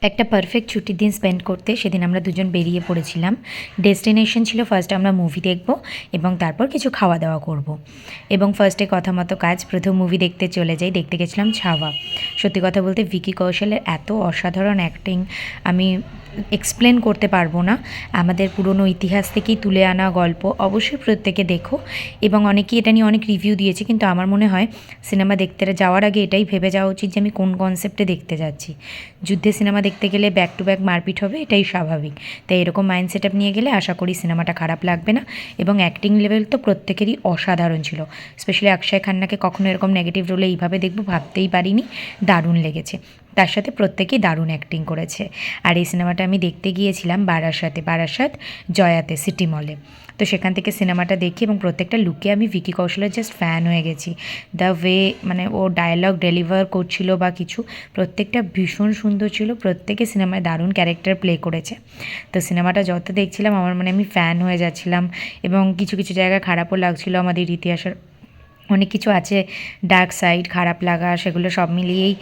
একটা পারফেক্ট ছুটির দিন স্পেন্ড করতে সেদিন আমরা দুজন বেরিয়ে পড়েছিলাম। ডেস্টিনেশন ছিল ফার্স্ট আমরা মুভি দেখব এবং তারপর কিছু খাওয়া দাওয়া করব। এবং ফার্স্টে কথা মতো কাজ, প্রথম মুভি দেখতে চলে যাই। দেখতে গেছিলাম ছাওয়া। সত্যি কথা বলতে ভিকি কৌশলের এত অসাধারণ অ্যাক্টিং আমি এক্সপ্লেন করতে পারবো না। আমাদের পুরনো ইতিহাস থেকেই তুলে আনা গল্প, অবশ্যই প্রত্যেকে দেখো। এবং অনেকেই এটা নিয়ে অনেক রিভিউ দিয়েছে, কিন্তু আমার মনে হয় সিনেমা দেখতে যাওয়ার আগে এটাই ভেবে যাওয়া উচিত যে আমি কোন কনসেপ্টে দেখতে যাচ্ছি। যুদ্ধের সিনেমা দেখতে গেলে ব্যাক টু ব্যাক মারপিট হবে, এটাই স্বাভাবিক। তাই এরকম মাইন্ড সেট আপ নিয়ে গেলে আশা করি সিনেমাটা খারাপ লাগবে না। এবং অ্যাক্টিং লেভেল তো প্রত্যেকেরই অসাধারণ ছিল। স্পেশালি অক্ষয় খান্নাকে কখনো এরকম নেগেটিভ রোলে এইভাবে দেখবো ভাবতেই পারিনি। দারুণ লেগেছে। তার সাথে প্রত্যেকেই দারুণ অ্যাক্টিং করেছে। আর এই সিনেমাটা আমি দেখতে গিয়েছিলাম বারাসাত জয়াতে সিটি মলে। তো সেখান থেকে সিনেমাটা দেখি এবং প্রত্যেকটা লুকে আমি ভিকি কৌশলের জাস্ট ফ্যান হয়ে গেছি। দ্য ওয়ে মানে ও ডায়ালগ ডেলিভার করছিল বা কিছু, প্রত্যেকটা ভীষণ সুন্দর ছিল। প্রত্যেকে সিনেমায় দারুণ ক্যারেক্টার প্লে করেছে। তো সিনেমাটা যত দেখছিলাম আমার আমি ফ্যান হয়ে যাচ্ছিলাম। এবং কিছু কিছু জায়গায় খারাপও লাগছিল। আমাদের ইতিহাসের অনেক কিছু আছে ডার্ক সাইড, খারাপ লাগা, সেগুলো সব মিলিয়েই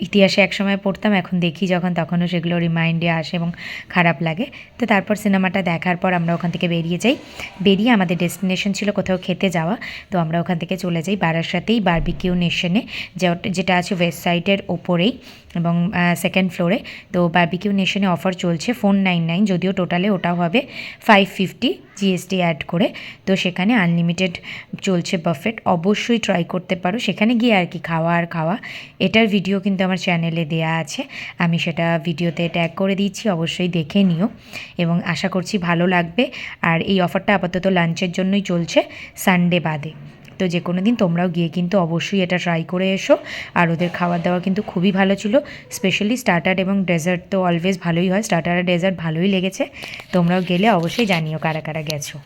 ইতিহাসে একসময় পড়তাম, এখন দেখি যখন তখনও সেগুলো রিমাইন্ডে আসে এবং খারাপ লাগে। তো তারপর সিনেমাটা দেখার পর আমরা ওখান থেকে বেরিয়ে যাই। বেরিয়ে আমাদের ডেস্টিনেশন ছিল কোথাও খেতে যাওয়া। তো আমরা ওখান থেকে চলে যাই বারাসাতেই বারবিকিউ নেশনে, যেটা আছে ওয়েস্ট সাইডের ওপরেই এবং সেকেন্ড ফ্লোরে। তো বারবিকিউ নেশনে অফার চলছে 499, যদিও টোটালে ওটাও হবে 550 জিএসটি অ্যাড করে। তো সেখানে আনলিমিটেড চলছে বাফেট, অবশ্যই ট্রাই করতে পারো। সেখানে গিয়ে আর কি খাওয়া এটার ভিডিও কিন্তু আমার চ্যানেলে দেয়া আছে, আমি সেটা ভিডিওতে ট্যাগ করে দিচ্ছি, অবশ্যই দেখে নিও এবং আশা করছি ভালো লাগবে। আর এই অফারটা আপাতত লাঞ্চের জন্যই চলছে, সানডে বাদে। তো যে কোনো দিন তোমরাও গিয়ে কিন্তু অবশ্যই এটা ট্রাই করে এসো। আর ওদের খাওয়া দাওয়া কিন্তু খুবই ভালো ছিল। স্পেশালি স্টার্টার এবং ডেজার্ট তো অলওয়েজ ভালোই হয়, স্টার্টার আর ডেজার্ট ভালোই লেগেছে। তোমরাও গেলে অবশ্যই জানিও কারা কারা গেছো।